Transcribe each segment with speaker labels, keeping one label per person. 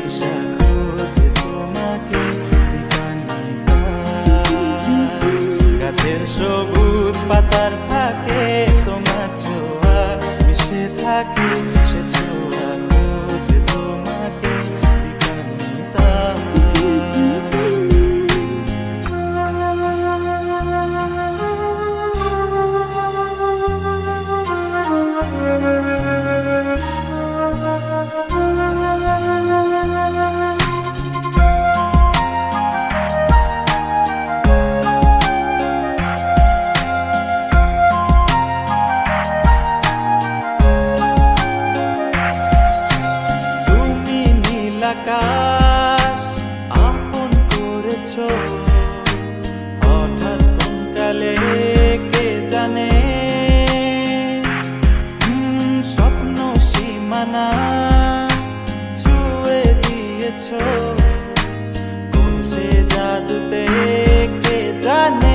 Speaker 1: নিশা খোঁজে তোমাকে দিবানিতা। গাছের সবুজ পাতার ফাঁকে তোমার ছোঁয়া মিশে থাকে, সে ছোঁয়া খোঁজে তোমাকে দিবানিতা। আকাশ আপন করেছো হঠাৎ কোন কালে কে জানে, স্বপ্ন সীমানা ছুঁয়ে দিয়েছো কোন সে জাদুতে কে জানে।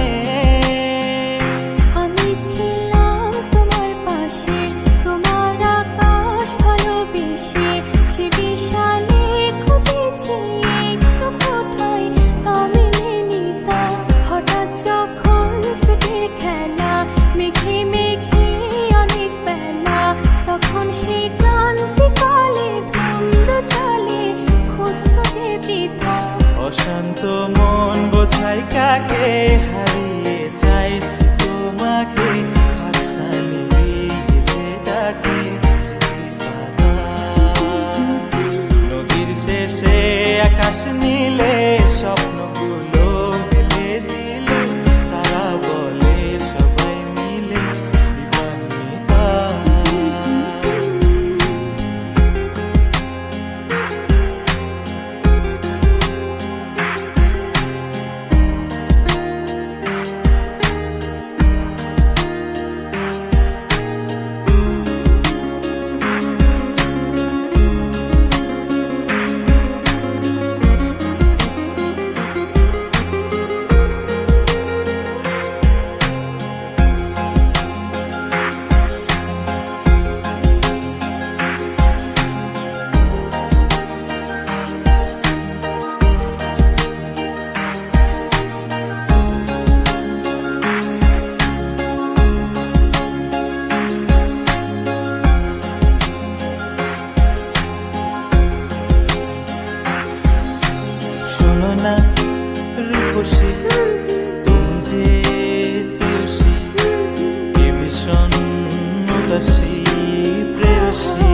Speaker 1: অশান্ত মন বোঝাই কাকে হারিয়ে চাইছি তোমাকে, খাঁচা নিয়ে ডাকে নদীর শেষে আকাশ নীলে স্বপ্নগুলো মেলে দিল, তারা বলে সবাই মিলে দিবানিতা। শোনো না রূপসী, তুমি যে শ্রেয়সী, এ ভীষণ উদাসী প্রেয়সী,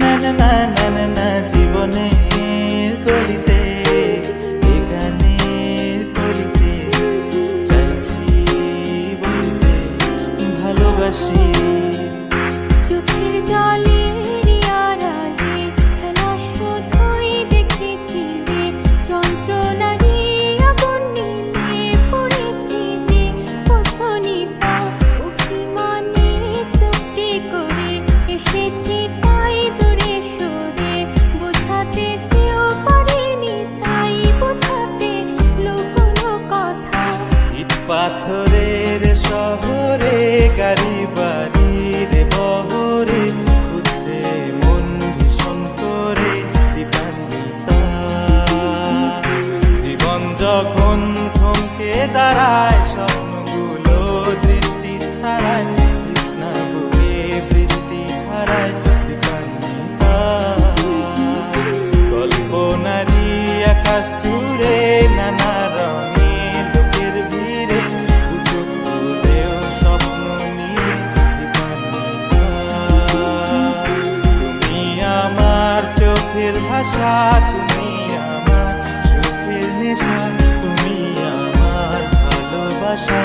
Speaker 1: না না না না না না জীবনের গলিতে এ গানের কলিতে চাইছি বলতে ভালোবাসি।
Speaker 2: চোখের জলে
Speaker 1: পাথরের শহরে গাড়ি বাড়ির বহরে খুঁজছে মন ভীষণ করে দিবানিতা। জীবন যখন থমকে দাঁড়ায় স্বপ্নগুলো দৃষ্টি ছাড়ায়, তৃষ্ণা বুকে বৃষ্টি হারায় দিবানিতা। কল্পনারি আকাশ জুড়ে নানা রঙে চোখের ভাষা, তুমি আমার সুখের নেশা, তুমি আমার ভালোবাসা।